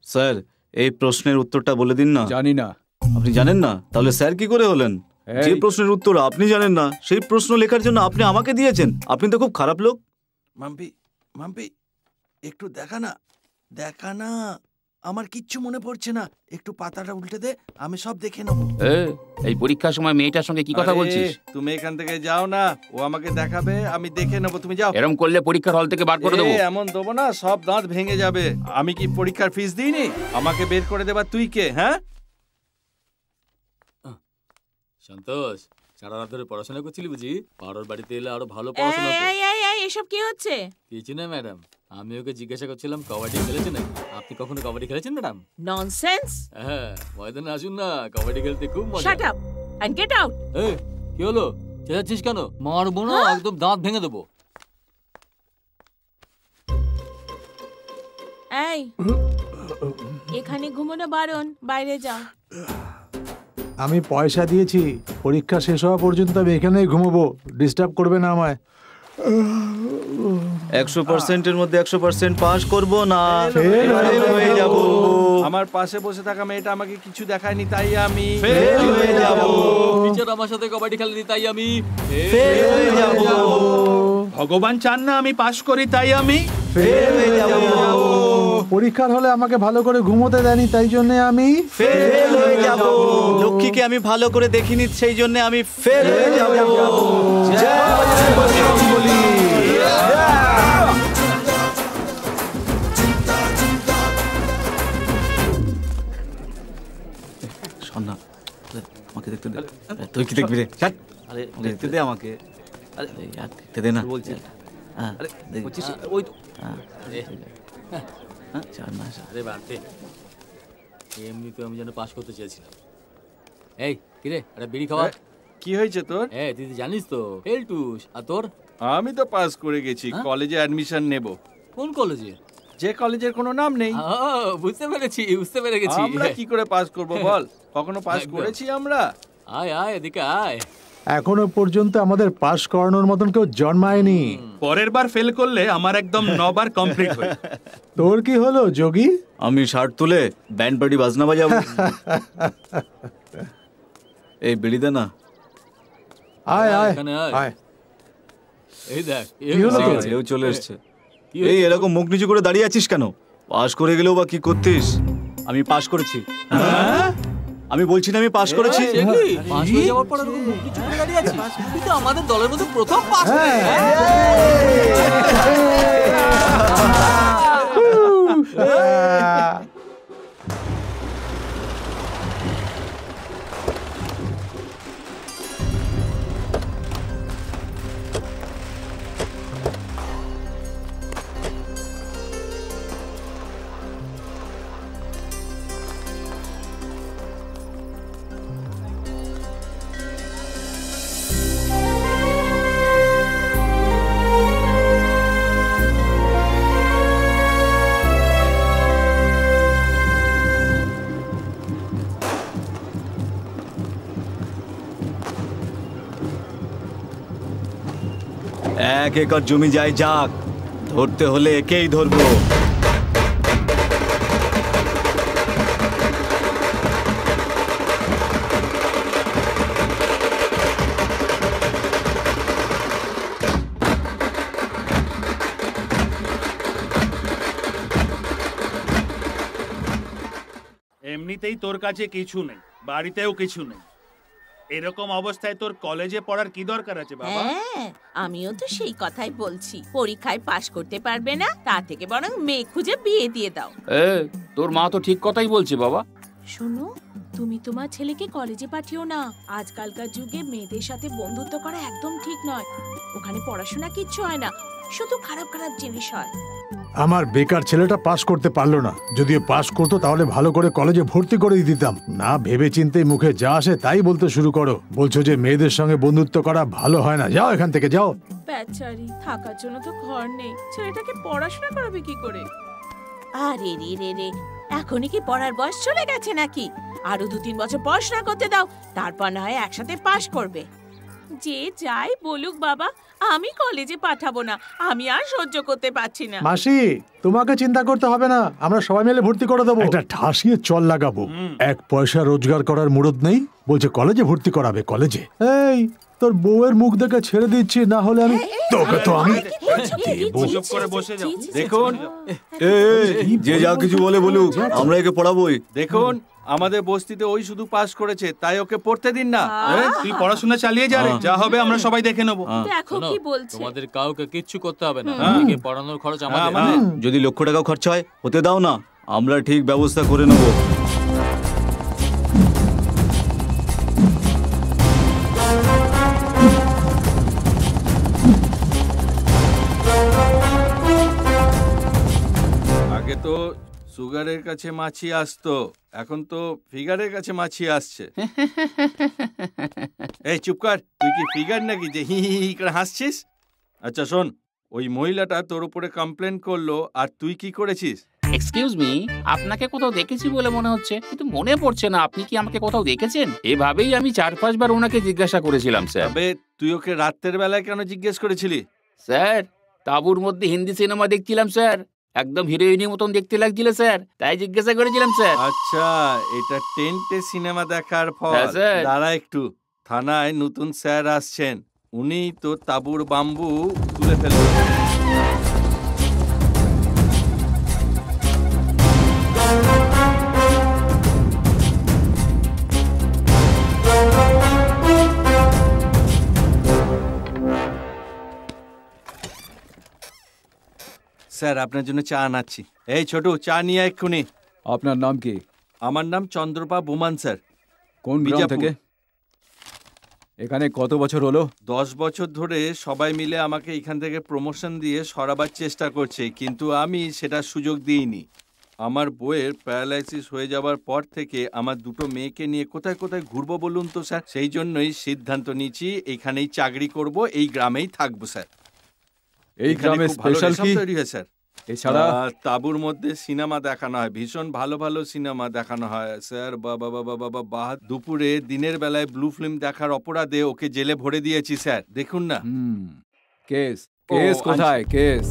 Sir এই প্রশ্নের উত্তরটা বলে দিন না। জানি না। আপনি জানেন না? তাহলে স্যার কি করে হলেন? যে প্রশ্নের উত্তর আপনি জানেন না সেই প্রশ্ন লেখার জন্য আপনি আমাকে দিয়েছেন। আপনি তো খুব খারাপ লোক। মাম্পি মাম্পি একটু দেখা না, আমার কিচ্ছু মনে পড়ছে না। একটু পাতাটা উল্টে দে, আমি সব দেখে নেবো। এই পরীক্ষার সময় মেয়েটার সঙ্গে কি কথা বলছিস? তুমি এখান থেকে যাও না, ও আমাকে দেখাবে, আমি দেখে নেবো। তুমি যাও। এরকম করলে পরীক্ষার হল থেকে বার করে দেবো। এমন দেবো না, সব দাঁত ভেঙে যাবে। আমি কি পরীক্ষার ফিস দিইনি? আমাকে বের করে দেবার তুই কে? হ্যাঁ সন্তোষ, সারা রাত ধরে পড়াশোনা করছিলি বুঝি? পাড়ার বাড়িতে এলে আরো ভালো পড়াশোনা। এসব কি হচ্ছে? কিছু না ম্যাডাম, আমি ওকে জিজ্ঞাসা করছিলাম কবাডি খেলেছে নাকি। আপনি কখনো কবাডি খেলেছেন ম্যাডাম? ননসেন্স। হ্যাঁ, ময়দানে আসুন না, কবাডি খেলতে খুব মজা। Shut up and get out. এই কি হলো, চেঁচাচ্ছিস কেন? মারবো না, একদম দাঁত ভেঙে দেবো। এই এখানে ঘুমানো বারণ, বাইরে যাও। আমি পয়সা দিয়েছি, পরীক্ষা শেষ হওয়া পর্যন্ত আমি এখানেই ঘুমোবো। ডিস্টার্ব করবে না আমায়। 100%-এর মধ্যে 100% পাস করব না, ফেল হয়ে যাব। আমার পাশে বসে থাকা মেয়েটা আমাকে কিছু দেখায়নি, তাই আমি ফেল হয়ে যাব। টিচার আমার সাথে কবাডি খেলেনি, তাই আমি ফেল হয়ে যাব। ভগবান চান না আমি পাস করি, তাই আমি ফেল হয়ে যাব। পরীক্ষার হলে আমাকে ভালো করে ঘুমোতে দেয়নি, তাই জন্য আমি ফেল হয়ে যাব। লক্ষ্মীকে আমি ভালো করে দেখিনি, সেই জন্য আমি ফেল হয়ে যাব। শোনা, আমাকে দেখতে দে। তুই কি দেখবি রে? আরে দেখতে দে আমাকে। আরে দেখতে দে না বলছি। আরে বলছিস ওই তো। আরে বাড়তে এমনি তো আমি যেন পাস করতে চেয়েছিলাম। এই কিরে, একটা বিড়ি খাওয়া। কি হয়েছে তোর? তুই জানিস তো এলটুস। আর তোর? আমি তো পাস করে গেছি, কলেজে অ্যাডমিশন নেব। কোন কলেজে? যে কলেজের কোনো নাম নেই। বুঝতে পেরে গেছি। আমরা কি করে পাস করব বল? কখনো পাস করেছি আমরা? আয় আয় এদিকে আয়। এখনো পর্যন্ত আমাদের পাস করানোর মতন কেউ জন্মায়নি। পরের বার ফেল করলে আমার একদম 9 বার কমপ্লিট হয়। তোর কি হলো যোগী? আমি শার্ট তুলে ব্যান্ড পার্টি বাজনা বাজাবো। এই বিড়ি দে না। আয় আয় এখানে আয়। আয়। এই দেখ, এও চলে এসছে। এই এরকম মুখ নিচু করে দাঁড়িয়ে আছিস কেন? পাস করে গেলেও বা কি করতিস? আমি পাস করেছি। আমি বলছি না আমি পাস করেছি। পাস হয়ে যাওয়ার পর এরকম মুখ নিচু করে দাঁড়িয়ে আছিস? তুই তো আমাদের দলের মধ্যে প্রথম পাস। এক একর জমি যায় যাক, ধরতে হলে একেই ধরবো। এমনিতেই তোর কাছে কিছু নেই, বাড়িতেও কিছু নেই। এরকম অবস্থায় তোর কলেজে পড়ার কি দরকার আছে বাবা? হ্যাঁ, আমিও তো সেই কথাই বলছি। পরীক্ষায় পাশ করতে পারবে না, তার থেকে বরং মেয়ে খুঁজে বিয়ে দিয়ে দাও। তোর মা তো ঠিক কথাই বলছে বাবা। শোনো, তুমি তোমার ছেলেকে কলেজে পাঠিও না। আজকালকার যুগে মেয়েদের সাথে বন্ধুত্ব করা একদম ঠিক নয়। ওখানে পড়াশোনা কিচ্ছু হয় না, শুধু খারাপ খারাপ জিনিস হয়। আমার বেকার ছেলেটা পাস করতে পারলো না। যদিও পাস করতো তাহলে ভালো করে কলেজে ভর্তি করে দিতাম না। ভেবে চিন্তে মুখে যা আসে তাই বলতে শুরু করো। বলছো যে মেয়েদের সঙ্গে বন্ধুত্ব করা ভালো হয় না। যাও এখান থেকে যাও। বেচারি, থাকার জন্য তো ঘর নেই, ছেলেটাকে পড়াশোনা করাবে কি করে? আরে রে রে রে, এখনই কি পড়ার বয়স চলে গেছে নাকি? আরো 2-3 বছর পড়াশোনা করতে দাও, তারপর না হয় একসাথে পাশ করবে। যে যাই বলুক বাবা, আমি কলেজে পাঠাবো না। আমি আর সহ্য করতে পারছি না। মাসি, তোমাকে চিন্তা করতে হবে না, আমরা সবাই মিলে ভর্তি করে দেবো। একটা ঠাসিয়ে চল লাগাবো। 1 পয়সা রোজগার করার মুরদ নেই, বলছে কলেজে ভর্তি করাবে। কলেজে? এই তোর বউয়ের মুখ দেখে ছেড়ে দিচ্ছি, না হলে আমি তোকে তো আমি চুপ করে বসে যাও। দেখুন যে যা কিছু বলে বলুক, আমরা একে পড়াবোই। দেখুন, আমাদের বস্তিতে ওই শুধু পাস করেছে, তাই ওকে পড়তে দিন না। তুই পড়াশোনা চালিয়ে যা রে, যা হবে আমরা সবাই দেখে নেবো। দেখো শোনো, কি বলছে। তোমাদের কাউকে কিচ্ছু করতে হবে না, এদিকে পড়ানোর খরচ আমাদের। যদি লক্ষ টাকাও খরচা হয় হতে দাও না, আমরা ঠিক ব্যবস্থা করে নেবো। আগে তো সুগারের কাছে মাছি আসতো, এখন তো ফিগারের কাছে মাছি আসছে। এই চুপ কর, তুই কি ফিগার নাকি যে হি হি হি করে হাসছিস? আচ্ছা শোন, ওই মহিলাটা তোর উপরে কমপ্লেন করলো, আর তুই কি করেছিস? এক্সকিউজ মি, আপনাকে কোথাও দেখেছি বলে মনে হচ্ছে, কিন্তু মনে পড়ছে না। আপনি কি আমাকে কোথাও দেখেছেন? এভাবেই আমি 4-5 বার ওনাকে জিজ্ঞাসা করেছিলাম স্যার। তবে তুই ওকে রাতের বেলায় কেন জিজ্ঞেস করেছিলি? স্যার, তাঁবুর মধ্যে হিন্দি সিনেমা দেখছিলাম স্যার, একদম হিরোইনের মতন দেখতে লাগছিল স্যার, তাই জিজ্ঞাসা করেছিলাম স্যার। আচ্ছা, এটা টেন্টে সিনেমা দেখার ফল। হ্যাঁ, স্যার। দাঁড়া একটু, থানায় নতুন স্যার আসছেন, উনি তো তাঁবুর বাম্বু তুলে ফেলবেন। স্যার, আপনার জন্য চা আনাচ্ছি। এই ছোটু, চা নিয়ে এক্ষুনি। আপনার নাম কি? আমার নাম চন্দ্রপা বোমান স্যার। কোন গ্রাম বিজাপুর থেকে? এখানে কত বছর হলো? 10 বছর ধরে সবাই মিলে আমাকে এখান থেকে প্রমোশন দিয়ে সরাবার চেষ্টা করছে, কিন্তু আমি সেটা সুযোগ দিইনি। আমার বউয়ের প্যারালাইসিস হয়ে যাওয়ার পর থেকে আমার 2টো মেয়েকে নিয়ে কোথায় কোথায় ঘুরবো বলুন তো স্যার। সেই জন্যই সিদ্ধান্ত নিয়েছি এখানেই চাকরি করব, এই গ্রামেই থাকবো স্যার। এই এখানে গ্রামে খুব ভালো স্পেশাল রেশম কি? তৈরি হয় স্যার। এছাড়া তাঁবুর মধ্যে সিনেমা দেখানো হয়, ভীষণ ভালো ভালো সিনেমা দেখানো হয় স্যার। বাবা বাবা বাবা বাহ, দুপুরে দিনের বেলায় ব্লু ফিল্ম দেখার অপরাধে ওকে জেলে ভরে দিয়েছি স্যার, দেখুন না। কেস ও, কেস কোথায়? কেস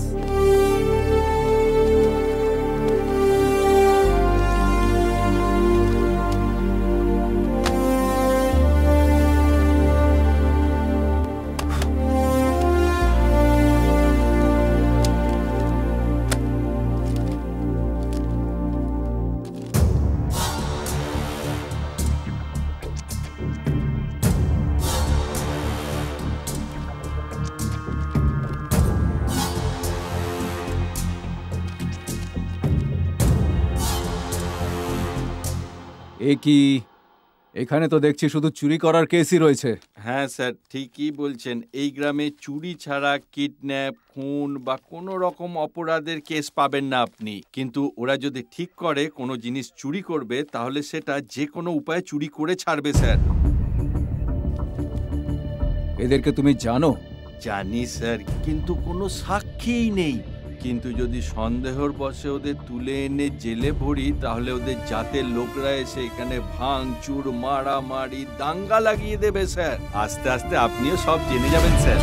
এ কি? এখানে তো দেখছি শুধু চুরি করার কেসই রয়েছে। হ্যাঁ স্যার, ঠিকই বলছেন। এই গ্রামে চুরি ছাড়া কিডন্যাপ, খুন বা কোনো রকম অপরাধের কেস পাবেন না আপনি। কিন্তু ওরা যদি ঠিক করে কোনো জিনিস চুরি করবে, তাহলে সেটা যে কোনো উপায়ে চুরি করে ছাড়বে স্যার। এদেরকে তুমি জানো? জানি স্যার, কিন্তু কোনো সাক্ষীই নেই। কিন্তু যদি সন্দেহর বশে ওদের তুলে এনে জেলে ভরি, তাহলে ওদের জাতের লোকরা এসে এখানে ভাঙচুর, মারামারি, দাঙ্গা লাগিয়ে দেবে স্যার। আস্তে আস্তে আপনিও সব জেনে যাবেন স্যার।